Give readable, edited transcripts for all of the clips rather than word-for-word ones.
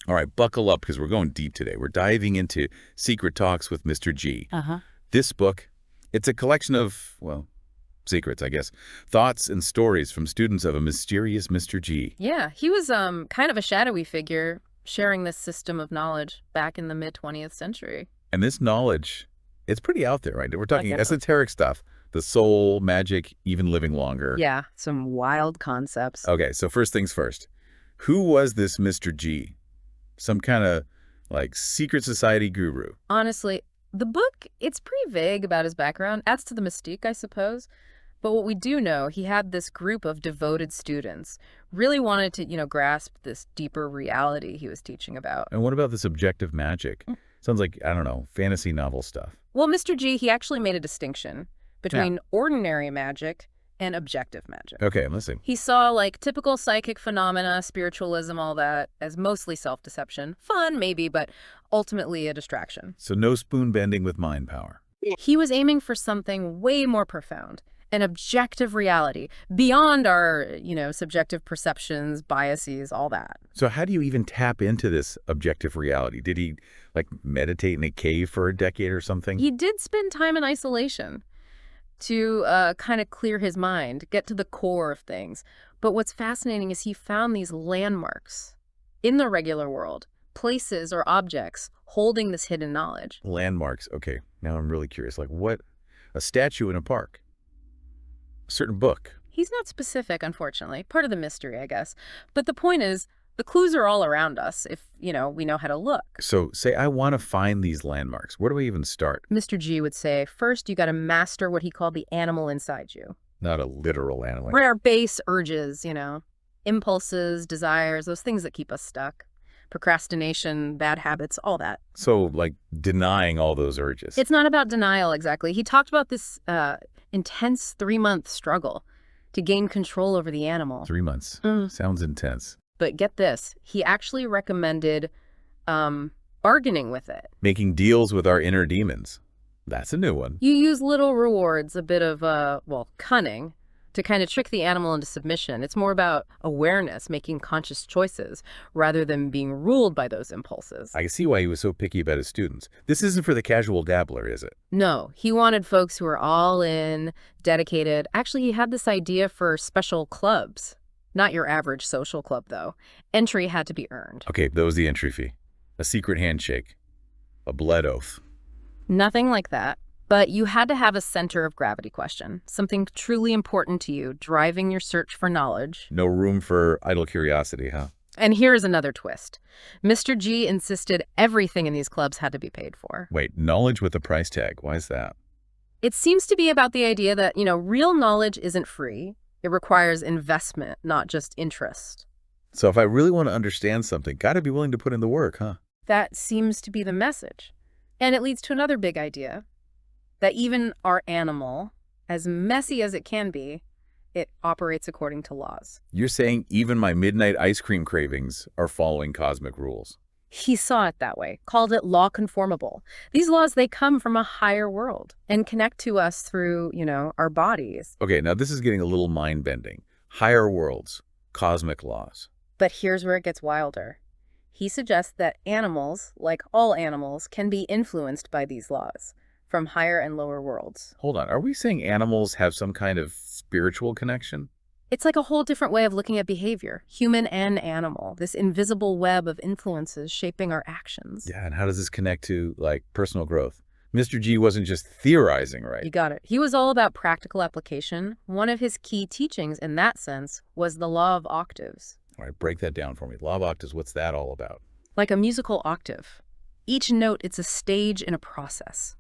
All right, buckle up because we're going deep today. We're diving into Secret Talks with Mr. G. Uh-huh. This book, it's a collection of, well, secrets, I guess. Thoughts and stories from students of a mysterious Mr. G. Yeah, he was kind of a shadowy figure sharing this system of knowledge back in the mid-20th century. And this knowledge, it's pretty out there, right? We're talking Definitely. esoteric stuff. The soul, magic, even living longer. Yeah, some wild concepts. Okay, so first things first. Who was this Mr. G? Some kind of, like, secret society guru. Honestly, the book, it's pretty vague about his background. Adds to the mystique, I suppose. But what we do know, he had this group of devoted students, really wanted to, grasp this deeper reality he was teaching about. And what about this objective magic? Sounds like, I don't know, fantasy novel stuff. Well, Mr. G, he actually made a distinction between ordinary magic and objective magic. Okay, I'm listening. He saw, like, typical psychic phenomena, spiritualism, all that, as mostly self-deception. Fun, maybe, but ultimately a distraction. So no spoon bending with mind power. He was aiming for something way more profound, an objective reality, beyond our, subjective perceptions, biases, all that. So how do you even tap into this objective reality? Did he, like, meditate in a cave for a decade or something? He did spend time in isolation to kind of clear his mind, get to the core of things. But what's fascinating is he found these landmarks in the regular world, places or objects holding this hidden knowledge. Landmarks. Okay, now I'm really curious. Like what? A statue in a park? A certain book? He's not specific, unfortunately. Part of the mystery, I guess. But the point is, the clues are all around us if, we know how to look. So say I want to find these landmarks. Where do I even start? Mr. G would say, first, you got to master what he called the animal inside you. Not a literal animal. What are our base urges, impulses, desires, those things that keep us stuck. Procrastination, bad habits, all that. So, like, denying all those urges. It's not about denial, exactly. He talked about this intense 3-month struggle to gain control over the animal. 3 months. Sounds intense. But get this, he actually recommended bargaining with it. Making deals with our inner demons. That's a new one. You use little rewards, a bit of, cunning, to kind of trick the animal into submission. It's more about awareness, making conscious choices, rather than being ruled by those impulses. I see why he was so picky about his students. This isn't for the casual dabbler, is it? No, he wanted folks who are all in, dedicated. Actually, he had this idea for special clubs. Not your average social club, though. Entry had to be earned. Okay, that was the entry fee. A secret handshake. A blood oath. Nothing like that. But you had to have a center of gravity question, something truly important to you, driving your search for knowledge. No room for idle curiosity, huh? And here's another twist. Mr. G insisted everything in these clubs had to be paid for. Wait, knowledge with a price tag. Why is that? It seems to be about the idea that, real knowledge isn't free. It requires investment, not just interest. So if I really want to understand something, gotta be willing to put in the work, huh? That seems to be the message. And it leads to another big idea, that even our animal, as messy as it can be, it operates according to laws. You're saying even my midnight ice cream cravings are following cosmic rules. He saw it that way, called it law conformable. These laws, they come from a higher world and connect to us through, our bodies. Okay, now this is getting a little mind-bending. Higher worlds, cosmic laws. But here's where it gets wilder. He suggests that animals, like all animals, can be influenced by these laws from higher and lower worlds. Hold on, are we saying animals have some kind of spiritual connection? It's like a whole different way of looking at behavior, human and animal, this invisible web of influences shaping our actions. Yeah, and how does this connect to, like, personal growth? Mr. G wasn't just theorizing, right? You got it. He was all about practical application. One of his key teachings in that sense was the law of octaves. All right, break that down for me. Law of octaves, what's that all about? Like a musical octave. Each note, it's a stage in a process.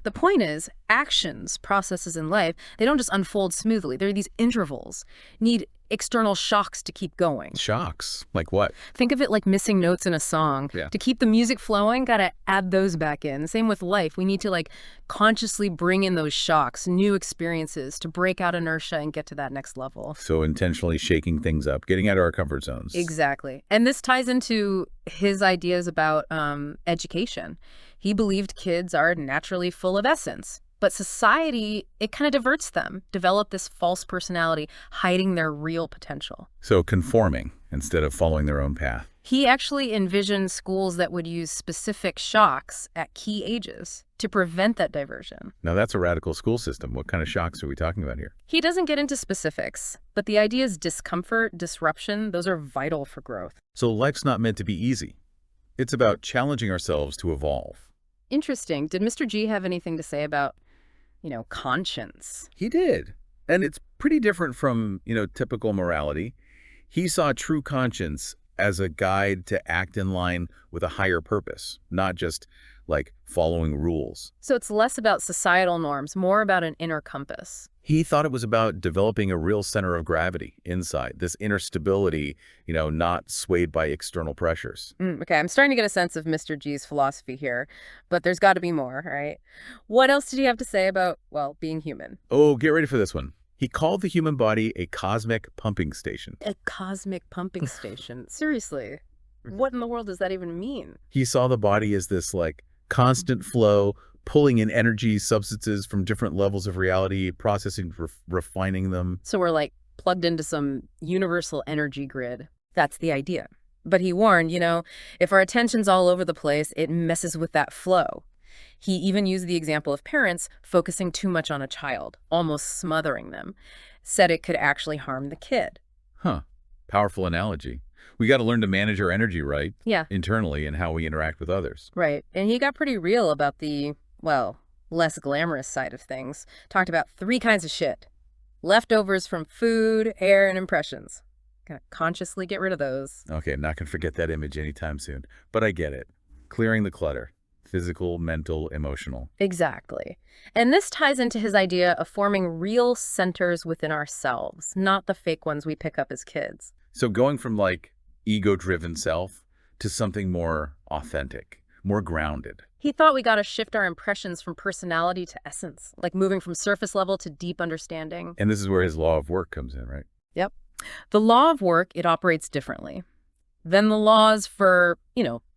The point is, actions, processes in life, they don't just unfold smoothly. There are these intervals, need external shocks to keep going. Shocks? Like what? Think of it like missing notes in a song. Yeah. To keep the music flowing, gotta add those back in. Same with life. We need to consciously bring in those shocks, new experiences to break out inertia and get to that next level. So intentionally shaking things up, getting out of our comfort zones. Exactly. And this ties into his ideas about education. He believed kids are naturally full of essence, But society, it kind of diverts them, develop this false personality, hiding their real potential. So conforming instead of following their own path. He actually envisioned schools that would use specific shocks at key ages to prevent that diversion. Now that's a radical school system. What kind of shocks are we talking about here? He doesn't get into specifics, but the idea is discomfort, disruption, those are vital for growth. So life's not meant to be easy. It's about challenging ourselves to evolve. Interesting. Did Mr. G have anything to say about, conscience? He did. And it's pretty different from, typical morality. He saw true conscience as a guide to act in line with a higher purpose, not just like following rules. So it's less about societal norms, more about an inner compass. He thought it was about developing a real center of gravity inside, this inner stability, not swayed by external pressures. Okay, I'm starting to get a sense of Mr. G's philosophy here, but there's got to be more, right? What else did he have to say about, well, being human? Oh, get ready for this one. He called the human body a cosmic pumping station. A cosmic pumping station. Seriously, what in the world does that even mean? He saw the body as this constant flow, pulling in energy, substances from different levels of reality, processing, refining them. So we're plugged into some universal energy grid. That's the idea. But he warned, if our attention's all over the place, it messes with that flow. He even used the example of parents focusing too much on a child, almost smothering them, said it could actually harm the kid. Huh. Powerful analogy. We got to learn to manage our energy right Yeah. internally and how we interact with others. Right. And he got pretty real about the, well, less glamorous side of things. Talked about 3 kinds of shit. Leftovers from food, air, and impressions. Gotta consciously get rid of those. Okay, not going to forget that image anytime soon. But I get it. Clearing the clutter. Physical, mental, emotional. Exactly. And this ties into his idea of forming real centers within ourselves, not the fake ones we pick up as kids. So going from ego-driven self to something more authentic, more grounded. He thought we got to shift our impressions from personality to essence, like moving from surface level to deep understanding. And this is where his law of work comes in, right? Yep. The law of work, it operates differently than the laws for,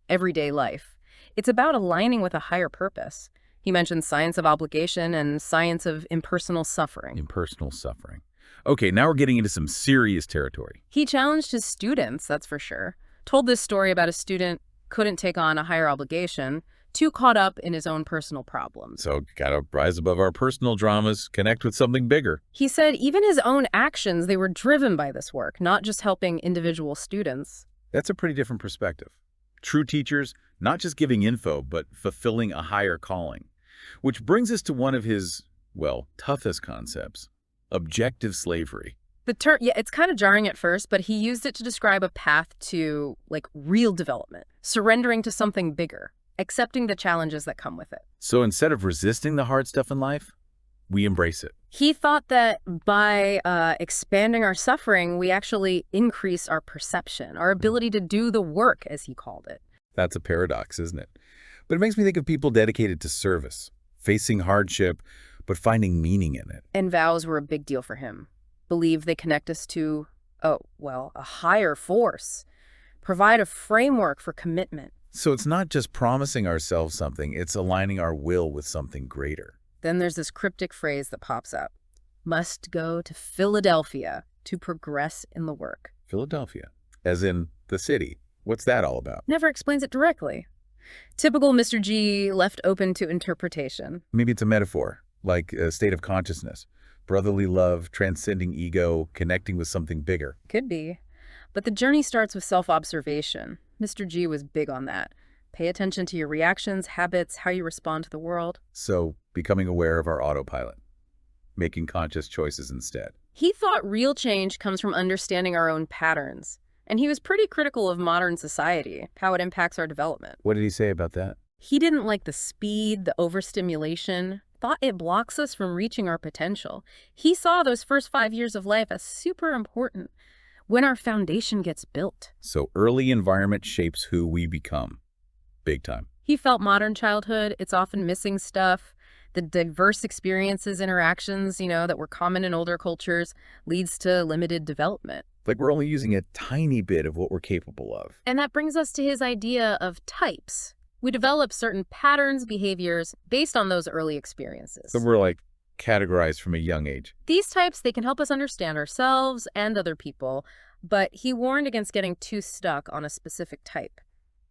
everyday life. It's about aligning with a higher purpose. He mentioned science of obligation and science of impersonal suffering. Impersonal suffering. Okay, now we're getting into some serious territory. He challenged his students, that's for sure. Told this story about a student couldn't take on a higher obligation, too caught up in his own personal problems. So gotta rise above our personal dramas, connect with something bigger. He said even his own actions, they were driven by this work, not just helping individual students. That's a pretty different perspective. True teachers, not just giving info, but fulfilling a higher calling. Which brings us to one of his, toughest concepts, objective slavery. The term, yeah, it's kind of jarring at first, but he used it to describe a path to, real development, surrendering to something bigger, accepting the challenges that come with it. So instead of resisting the hard stuff in life, we embrace it. He thought that by expanding our suffering, we actually increase our perception, our ability to do the work, as he called it. That's a paradox, isn't it? But it makes me think of people dedicated to service, facing hardship, but finding meaning in it. And vows were a big deal for him. Believe they connect us to, a higher force, provide a framework for commitment. So it's not just promising ourselves something, it's aligning our will with something greater. Then there's this cryptic phrase that pops up. Must go to Philadelphia to progress in the work. Philadelphia, as in the city. What's that all about? Never explains it directly. Typical Mr. G, left open to interpretation. Maybe it's a metaphor, like a state of consciousness. Brotherly love, transcending ego, connecting with something bigger. Could be. But the journey starts with self-observation. Mr. G was big on that. Pay attention to your reactions, habits, how you respond to the world. So becoming aware of our autopilot, making conscious choices instead. He thought real change comes from understanding our own patterns. And he was pretty critical of modern society, how it impacts our development. What did he say about that? He didn't like the speed, the overstimulation, thought it blocks us from reaching our potential. He saw those first 5 years of life as super important when our foundation gets built. So early environment shapes who we become. Big time. He felt modern childhood, it's often missing stuff. The diverse experiences, interactions, that were common in older cultures leads to limited development. Like we're only using a tiny bit of what we're capable of. And that brings us to his idea of types. We develop certain patterns, behaviors based on those early So experiences. we're like categorized from a young age. These types, they can help us understand ourselves and other people, but he warned against getting too stuck on a specific type.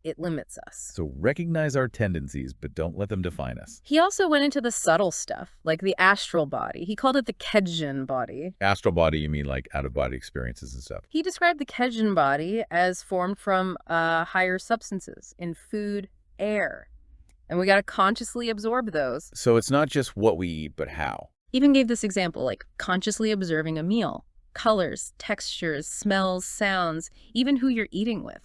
It limits us. So recognize our tendencies, but don't let them define us. He also went into the subtle stuff, like the astral body. He called it the Kedjan body. Astral body, you mean like out-of-body experiences and stuff. He described the Kedjan body as formed from higher substances in food, air. And we got to consciously absorb those. So it's not just what we eat, but how. Even gave this example, like consciously observing a meal, colors, textures, smells, sounds, even who you're eating with.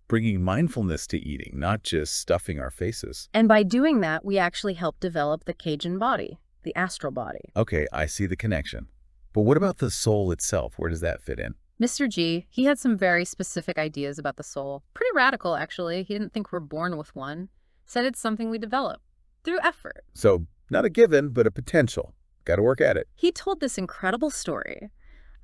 Bringing mindfulness to eating, not just stuffing our faces. And by doing that, we actually help develop the Cajun body, the astral body. Okay, I see the connection. But what about the soul itself? Where does that fit in? Mr. G, he had some very specific ideas about the soul. Pretty radical, actually. He didn't think we're born with one. Said it's something we develop through effort. So not a given, but a potential. Got to work at it. He told this incredible story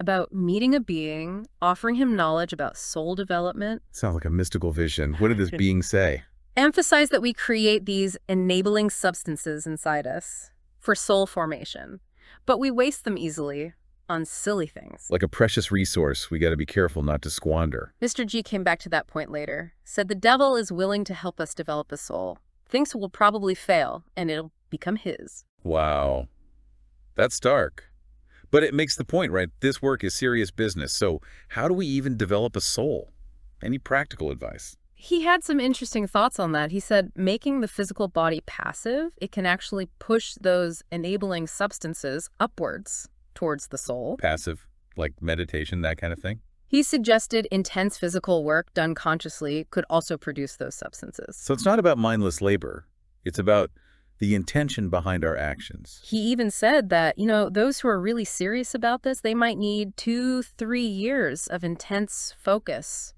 about meeting a being, offering him knowledge about soul development. Sounds like a mystical vision. What did this being say? Emphasize that we create these enabling substances inside us for soul formation, but we waste them easily on silly things. Like a precious resource we got to be careful not to squander. Mr. G came back to that point later, said the devil is willing to help us develop a soul, thinks we'll probably fail, and it'll become his. Wow. That's dark. But it makes the point, right? This work is serious business. So how do we even develop a soul? Any practical advice? He had some interesting thoughts on that. He said making the physical body passive, it can actually push those enabling substances upwards towards the soul. Passive, like meditation, that kind of thing? He suggested intense physical work done consciously could also produce those substances. So it's not about mindless labor. It's about the intention behind our actions. He even said that, those who are really serious about this, they might need 2-3 years of intense focus,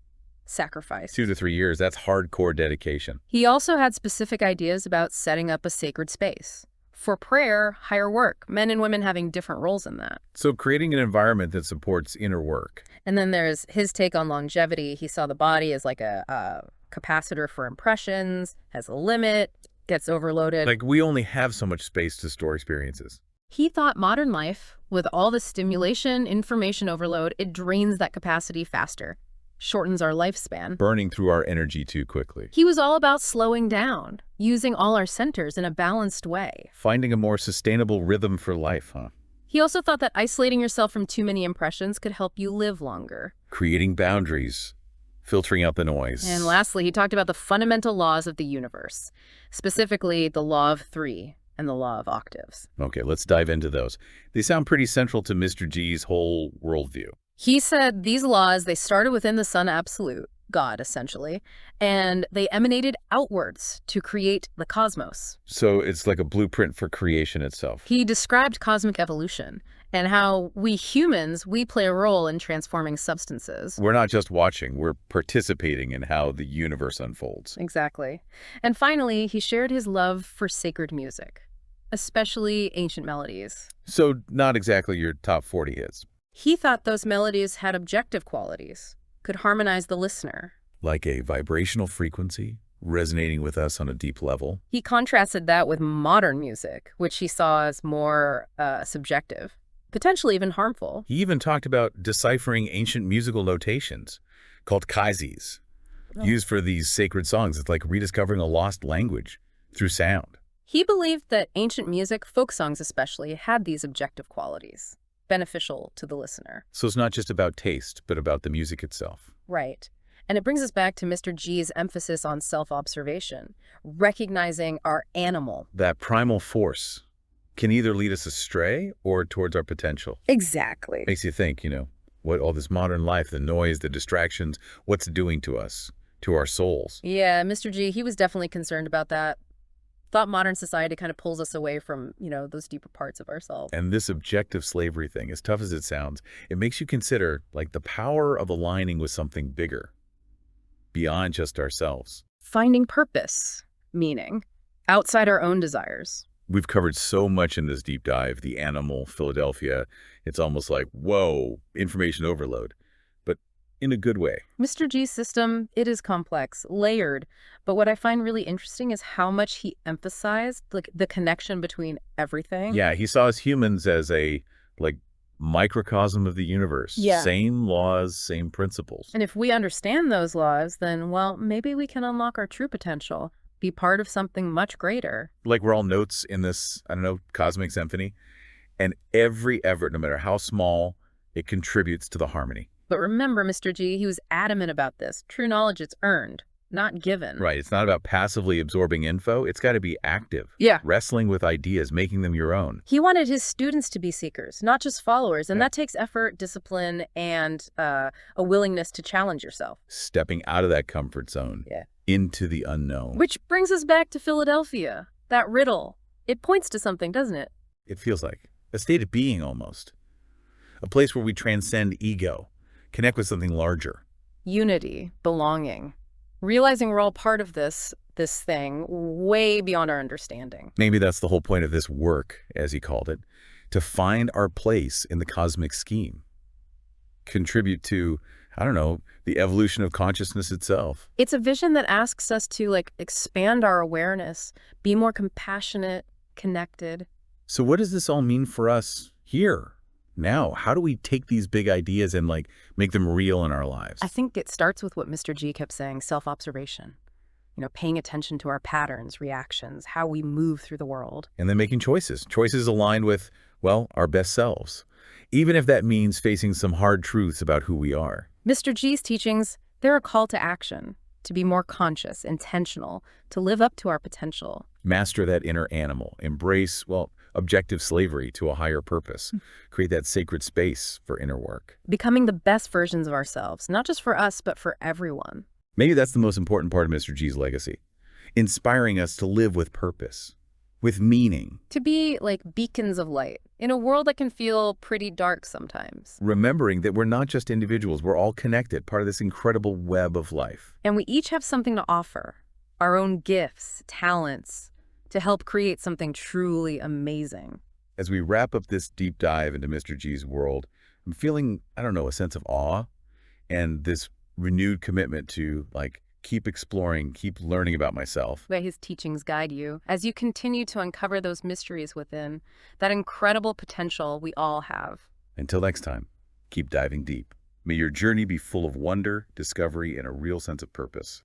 sacrifice. 2 to 3 years, that's hardcore dedication. He also had specific ideas about setting up a sacred space. For prayer, higher work, men and women having different roles in that. So creating an environment that supports inner work. And then there's his take on longevity. He saw the body as like a capacitor for impressions, has a limit, gets overloaded. Like we only have so much space to store experiences. He thought modern life, with all the stimulation, information overload, it drains that capacity faster, shortens our lifespan. Burning through our energy too quickly. He was all about slowing down, using all our centers in a balanced way. Finding a more sustainable rhythm for life, huh? He also thought that isolating yourself from too many impressions could help you live longer. Creating boundaries, filtering out the noise. And lastly, he talked about the fundamental laws of the universe, specifically the law of three and the law of octaves. Okay, let's dive into those. They sound pretty central to Mr. G's whole worldview. He said these laws, they started within the Sun Absolute, God essentially, and they emanated outwards to create the cosmos. So it's like a blueprint for creation itself. He described cosmic evolution and how we humans, we play a role in transforming substances. We're not just watching, we're participating in how the universe unfolds. Exactly. And finally, he shared his love for sacred music, especially ancient melodies. So not exactly your top 40 hits. He thought those melodies had objective qualities, could harmonize the listener. Like a vibrational frequency resonating with us on a deep level. He contrasted that with modern music, which he saw as more subjective, potentially even harmful. He even talked about deciphering ancient musical notations called kaises, used for these sacred songs. It's like rediscovering a lost language through sound. He believed that ancient music, folk songs especially, had these objective qualities, beneficial to the listener. So it's not just about taste, but about the music itself. Right. And it brings us back to Mr. G's emphasis on self-observation, recognizing our animal. That primal force can either lead us astray or towards our potential. Exactly. Makes you think, what all this modern life, the noise, the distractions, what's it doing to us, to our souls? Yeah, Mr. G, he was definitely concerned about that. Thought modern society kind of pulls us away from, those deeper parts of ourselves. And this objective slavery thing, as tough as it sounds, it makes you consider like the power of aligning with something bigger, beyond just ourselves. Finding purpose, meaning, outside our own desires. We've covered so much in this deep dive, the animal, Philadelphia. It's almost like, whoa, information overload. But in a good way. Mr. G's system, it is complex, layered, but what I find really interesting is how much he emphasized like the connection between everything. Yeah, he saw us humans as a, like, microcosm of the universe. Yeah. Same laws, same principles. And if we understand those laws, then, well, maybe we can unlock our true potential, be part of something much greater. Like we're all notes in this, I don't know, cosmic symphony, and every effort, no matter how small, it contributes to the harmony. But remember, Mr. G, he was adamant about this. True knowledge is earned, not given. Right, it's not about passively absorbing info, it's got to be active. Yeah. Wrestling with ideas, making them your own. He wanted his students to be seekers, not just followers, and Yeah. that takes effort, discipline, and a willingness to challenge yourself. Stepping out of that comfort zone Yeah. into the unknown. Which brings us back to Philadelphia. That riddle. It points to something, doesn't it? It feels like a state of being almost. A place where we transcend ego, connect with something larger. Unity, belonging, realizing we're all part of this thing way beyond our understanding. Maybe that's the whole point of this work, as he called it, to find our place in the cosmic scheme. Contribute to, I don't know, the evolution of consciousness itself. It's a vision that asks us to expand our awareness, be more compassionate, connected. So what does this all mean for us here, now? How do we take these big ideas and make them real in our lives? I think it starts with what Mr. G kept saying, self-observation. Paying attention to our patterns, reactions, how we move through the world. And then making choices. Choices aligned with, well, our best selves. Even if that means facing some hard truths about who we are. Mr. G's teachings, they're a call to action, to be more conscious, intentional, to live up to our potential. Master that inner animal. Embrace, well, objective slavery to a higher purpose. Create that sacred space for inner work. Becoming the best versions of ourselves, not just for us, but for everyone. Maybe that's the most important part of Mr. G's legacy. Inspiring us to live with purpose, with meaning. To be like beacons of light in a world that can feel pretty dark sometimes. Remembering that we're not just individuals, we're all connected, part of this incredible web of life. And we each have something to offer, our own gifts, talents, to help create something truly amazing. As we wrap up this deep dive into Mr. G's world, I'm feeling, I don't know, a sense of awe and this renewed commitment to keep exploring, keep learning about myself. Let his teachings guide you as you continue to uncover those mysteries within, that incredible potential we all have. Until next time, keep diving deep. May your journey be full of wonder, discovery, and a real sense of purpose.